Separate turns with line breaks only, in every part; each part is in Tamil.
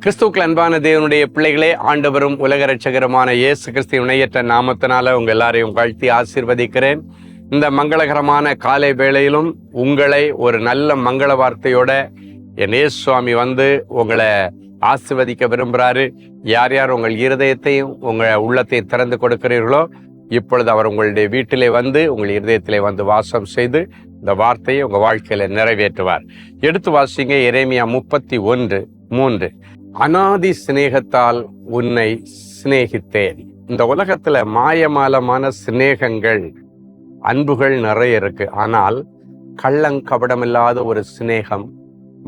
கிறிஸ்துவுக்குள் அன்பான தேவனுடைய பிள்ளைகளே, ஆண்டவரும் உலக இரட்சகருமான இயேசு கிறிஸ்து இணையற்ற நாமத்தினால உங்கள் எல்லாரையும் வாழ்த்தி ஆசீர்வதிக்கிறேன். இந்த மங்களகரமான காலை வேளையிலும் உங்களை ஒரு நல்ல மங்கள வார்த்தையோட என் இயேசு சுவாமி வந்து உங்களை ஆசீர்வதிக்க விரும்புகிறாரு. யார் யார் உங்கள் இருதயத்தையும் உங்கள் உள்ளத்தையும் திறந்து கொடுக்கிறீர்களோ, இப்பொழுது அவர் உங்களுடைய வீட்டிலே வந்து உங்கள் இருதயத்திலே வந்து வாசம் செய்து இந்த வார்த்தையை உங்கள் வாழ்க்கையில நிறைவேற்றுவார். எடுத்து வாசிங்க எரேமியா 31:3. அநாதி சிநேகத்தால் உன்னை சிநேகித்தேன். இந்த உலகத்துல மாயமாலமான சிநேகங்கள், அன்புகள் நிறைய இருக்கு. ஆனால் கள்ளங்கபடமில்லாத ஒரு சிநேகம்,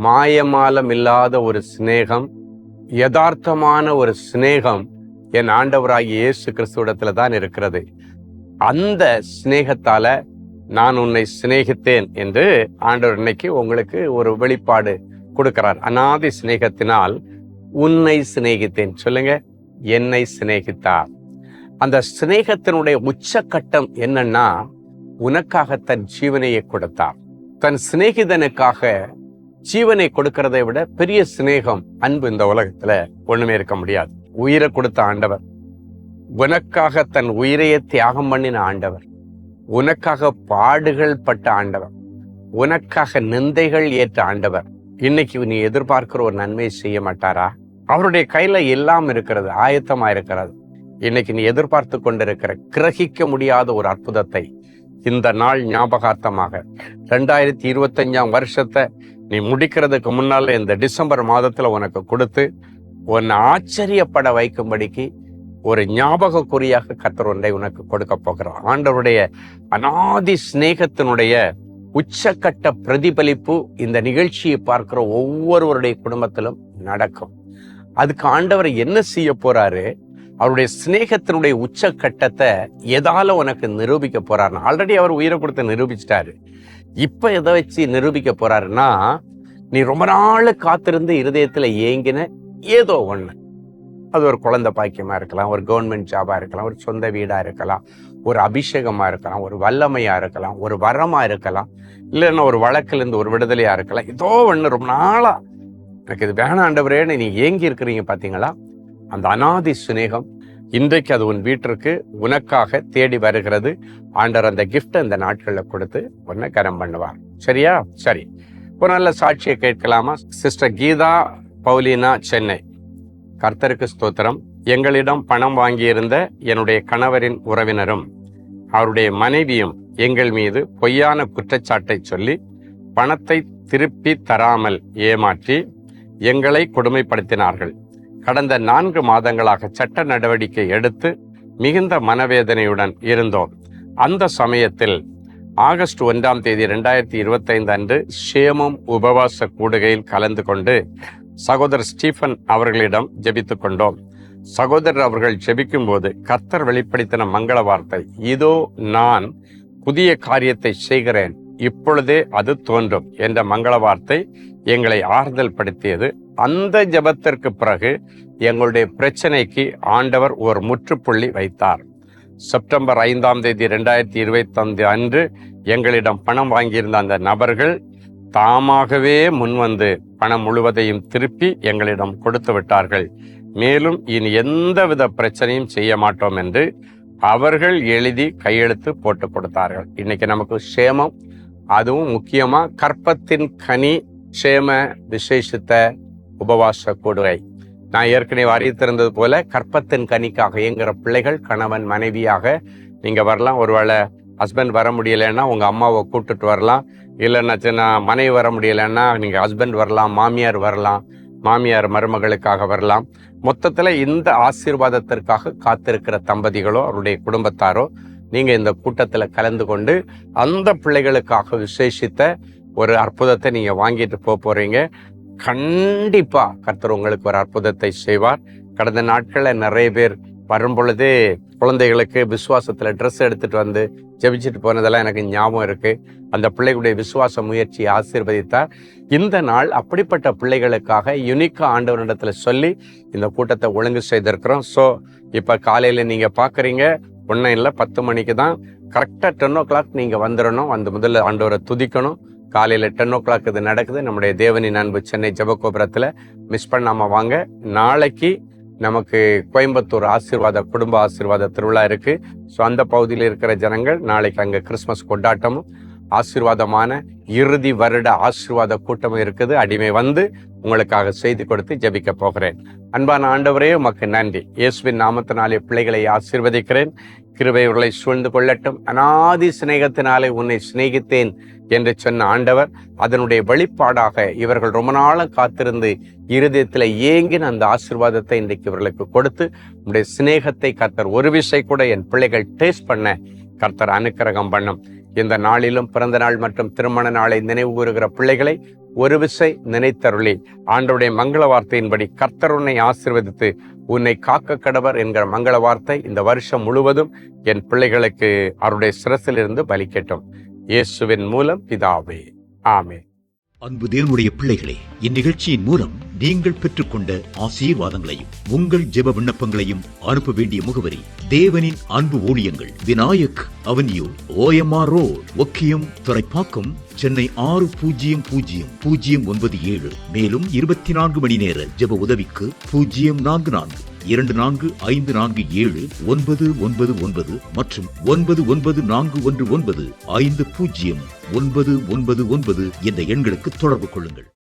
மாயமாலம் இல்லாத ஒரு சிநேகம், யதார்த்தமான ஒரு சிநேகம் என் ஆண்டவராகிய இயேசு கிறிஸ்துவிடத்துல தான் இருக்கிறது. அந்த சிநேகத்தால நான் உன்னை சிநேகித்தேன் என்று ஆண்டவர் இன்னைக்கு உங்களுக்கு ஒரு வெளிப்பாடு கொடுக்கிறார். அநாதி சிநேகத்தினால் உன்னை சிநேகித்தேன். சொல்லுங்க, என்னை சிநேகித்தார். அந்த சிநேகத்தினுடைய உச்சக்கட்டம் என்னன்னா, உனக்காக தன் ஜீவனையை கொடுத்தார். தன் சிநேகிதனுக்காக ஜீவனை கொடுக்கிறதை விட பெரிய சிநேகம், அன்பு இந்த உலகத்துல ஒண்ணுமே இருக்க முடியாது. உயிரை கொடுத்த ஆண்டவர், உனக்காக தன் உயிரையே தியாகம் பண்ணின ஆண்டவர், உனக்காக பாடுகள் பட்ட ஆண்டவர், உனக்காக நிந்தைகள் ஏற்ற ஆண்டவர் இன்னைக்கு நீ எதிர்பார்க்கிற ஒரு நன்மையை செய்ய மாட்டாரா? அவருடைய கையில எல்லாம் இருக்கிறது, ஆயத்தமா இருக்கிறது. இன்னைக்கு நீ எதிர்பார்த்து கொண்டிருக்கிற கிரகிக்க முடியாத ஒரு அற்புதத்தை இந்த நாள் ஞாபகார்த்தமாக 2025 வருஷத்தை நீ முடிக்கிறதுக்கு முன்னால இந்த டிசம்பர் மாதத்துல உனக்கு கொடுத்து உன்னை ஆச்சரியப்பட வைக்கும்படிக்கு ஒரு ஞாபக குறியாக கர்த்தர் ஒன்றை உனக்கு கொடுக்க போகிறார். ஆண்டவருடைய அநாதி சிநேகத்தினுடைய உச்சக்கட்ட பிரதிபலிப்பு இந்த நிகழ்ச்சியை பார்க்கிற ஒவ்வொருவருடைய குடும்பத்திலும் நடக்கும். அதுக்கு ஆண்டவர் என்ன செய்ய போறாரு? அவருடைய சிநேகத்தினுடைய உச்சக்கட்டத்தை எதால உனக்கு நிரூபிக்க போறாரு? ஆல்ரெடி அவர் உயிரை கொடுத்து நிரூபிச்சிட்டாரு. இப்ப எதை வச்சு நிரூபிக்க போறாருன்னா, நீ ரொம்ப நாள் காத்திருந்து இருதயத்துல ஏங்கின ஏதோ ஒண்ணு, அது ஒரு குழந்தை பாக்கியமா இருக்கலாம், ஒரு கவர்மெண்ட் ஜாபா இருக்கலாம், ஒரு சொந்த வீடா இருக்கலாம், ஒரு அபிஷேகமா இருக்கலாம், ஒரு வல்லமையா இருக்கலாம், ஒரு வரமா இருக்கலாம், இல்லைன்னா ஒரு வழக்கிலிருந்து ஒரு விடுதலையா இருக்கலாம். ஏதோ ஒண்ணு ரொம்ப நாளா எனக்கு இது வேணாம் ஆண்டவரேன்னு நீ ஏங்கி இருக்கிறீங்க பாத்தீங்களா? அந்த அநாதி சிநேகம் இன்றைக்கு அது உன் வீட்டிற்கு உனக்காக தேடி வருகிறது. ஆண்டவர் அந்த கிஃப்ட் இந்த நாட்களில் கொடுத்து உன்னை கரம் பண்ணுவார். சரியா? சரி, ஒரு நல்ல சாட்சியை கேட்கலாமா? Sister Geetha Paulina, Chennai. கர்த்தருக்கு ஸ்தோத்திரம். எங்களிடம் பணம் வாங்கியிருந்த என்னுடைய கணவரின் உறவினரும் அவருடைய மனைவியும் எங்கள் மீது பொய்யான குற்றச்சாட்டை சொல்லி பணத்தை திருப்பி தராமல் ஏமாற்றி எங்களை கொடுமைப்படுத்தினார்கள். கடந்த 4 மாதங்களாக சட்ட நடவடிக்கை எடுத்து மிகுந்த மனவேதனையுடன் இருந்தோம். அந்த சமயத்தில் ஆகஸ்ட் 1 2025 அன்று ஷேமம் உபவாச கூடுகையில் கலந்து கொண்டு சகோதரர் ஸ்டீஃபன் அவர்களிடம் ஜெபித்து கொண்டோம். சகோதரர் அவர்கள் ஜெபிக்கும் போது கர்த்தர் வெளிப்படுத்தின மங்கள வார்த்தை, இதோ நான் புதிய காரியத்தை செய்கிறேன், இப்பொழுதே அது தோன்றும் என்ற மங்கள வார்த்தை எங்களை ஆறுதல் படுத்தியது. அந்த ஜெபத்திற்கு பிறகு எங்களுடைய பிரச்சனைக்கு ஆண்டவர் ஒரு முற்றுப்புள்ளி வைத்தார். செப்டம்பர் 5 2025 அன்று எங்களிடம் பணம் வாங்கியிருந்த அந்த நபர்கள் தாமாகவே முன்வந்து பணம் முழுவதையும் திருப்பி எங்களிடம் கொடுத்து விட்டார்கள். மேலும் இனி எந்தவித பிரச்சனையும் செய்ய மாட்டோம் என்று அவர்கள் எழுதி கையெழுத்து போட்டு கொடுத்தார்கள். இன்னைக்கு நமக்கு சேமம், அதுவும் முக்கியமா கற்பத்தின் கனி சேம விசேஷித்த உபவாச கூடுகை. நான் ஏற்கனவே அறிவித்திருந்தது போல கற்பத்தின் கனிக்காக இயங்குகிற பிள்ளைகள் கணவன் மனைவியாக நீங்க வரலாம். ஒருவேளை ஹஸ்பண்ட் வர முடியலைன்னா உங்க அம்மாவை கூப்பிட்டுட்டு வரலாம், இல்லைன்னா மனைவி வர முடியலைன்னா நீங்க ஹஸ்பண்ட் வரலாம், மாமியார் வரலாம், மாமியார் மருமகளுக்காக வரலாம். மொத்தத்துல இந்த ஆசீர்வாதத்திற்காக காத்திருக்கிற தம்பதிகளோ அவருடைய குடும்பத்தாரோ நீங்க இந்த கூட்டத்துல கலந்து கொண்டு அந்த பிள்ளைகளுக்காக விசேஷித்த ஒரு அற்புதத்தை நீங்க வாங்கிட்டு போறீங்க. கண்டிப்பா கர்த்தர் உங்களுக்கு ஒரு அற்புதத்தை செய்வார். கடந்த நாட்கள்ல நிறைய பேர் வரும் பொழுதே குழந்தைகளுக்கு விசுவாசத்துல ட்ரெஸ் எடுத்துட்டு வந்து ஜெபிச்சுட்டு போனதெல்லாம் எனக்கு ஞாபகம் இருக்கு. அந்த பிள்ளைகளுடைய விசுவாச முயற்சியை ஆசீர்வதித்தார். இந்த நாள் அப்படிப்பட்ட பிள்ளைகளுக்காக யுனிக்கா ஆண்டவரிடத்துல சொல்லி இந்த கூட்டத்தை ஒழுங்கு செய்திருக்கிறோம். ஸோ இப்ப காலையில நீங்க பாக்குறீங்க, ஒன்னும் இல்லை, 10 மணிக்கு தான் கரெக்டா 10 o'clock நீங்க வந்துடணும். வந்து முதல்ல ஆண்டவரை துதிக்கணும், காலையில் 10 இது நடக்குது. நம்முடைய தேவனின் அன்பு சென்னை ஜெபகோபுரத்தில் மிஸ் பண்ணாமல் வாங்க. நாளைக்கு நமக்கு கோயம்புத்தூர் குடும்ப ஆசீர்வாத திருவிழா இருக்குது. ஸோ அந்த பகுதியில் இருக்கிற ஜனங்கள் நாளைக்கு அங்கே கிறிஸ்மஸ் கொண்டாட்டமும் ஆசீர்வாதமான இறுதி வருட ஆசீர்வாத கூட்டமும் இருக்குது. அடிமை வந்து உங்களுக்காக செய்தி கொடுத்து ஜெபிக்க போகிறேன். அன்பான ஆண்டவரே, உமக்கு நன்றி. இயேசுவின் நாமத்தினாலே பிள்ளைகளை ஆசீர்வதிக்கிறேன். கிருபை இவர்களை சூழ்ந்து கொள்ளட்டும். அநாதி சிநேகத்தினாலே உன்னை சிநேகித்தேன் என்று சொன்ன ஆண்டவர், அதனுடைய வெளிப்பாடாக இவர்கள் ரொம்ப நாளும் காத்திருந்து இருதயத்தில் ஏங்கின அந்த ஆசீர்வாதத்தை இன்றைக்கு இவர்களுக்கு கொடுத்து உங்களுடைய சிநேகத்தை கர்த்தர் ஒரு விசை கூட என் பிள்ளைகள் டேஸ்ட் பண்ண கர்த்தர் அனுக்கிரகம் பண்ணும். இந்த நாளிலும் பிறந்த நாள் மற்றும் திருமண நாளை நினைவு கூறுகிற பிள்ளைகளை ஒரு விசை நினைத்தருளி ஆண்டவருடைய மங்கள வார்த்தையின்படி கர்த்தர் உன்னை ஆசீர்வதித்து உன்னை காக்க கடவர் என்கிற மங்கள வார்த்தை இந்த வருஷம் முழுவதும் என் பிள்ளைகளுக்கு அவருடைய சிரசில் இருந்து பலிக்கட்டும். இயேசுவின் மூலம் பிதாவே, ஆமென்.
அன்பு தேவனுடைய பிள்ளைகளே, இந்நிகழ்ச்சியின் மூலம் நீங்கள் பெற்றுக்கொண்ட ஆசீர்வாதங்களையும் உங்கள் ஜெப விண்ணப்பங்களையும் அனுப்ப வேண்டிய முகவரி: தேவனின் அன்பு ஊழியங்கள், Vinayak avenue, OMR road, Okkiyam, Thoraipakkam, Chennai 600097. மேலும் 24 மணி நேர ஜெப உதவிக்கு 044-2454-7-999 மற்றும் 9941150999 என்ற எண்களுக்கு தொடர்பு கொள்ளுங்கள்.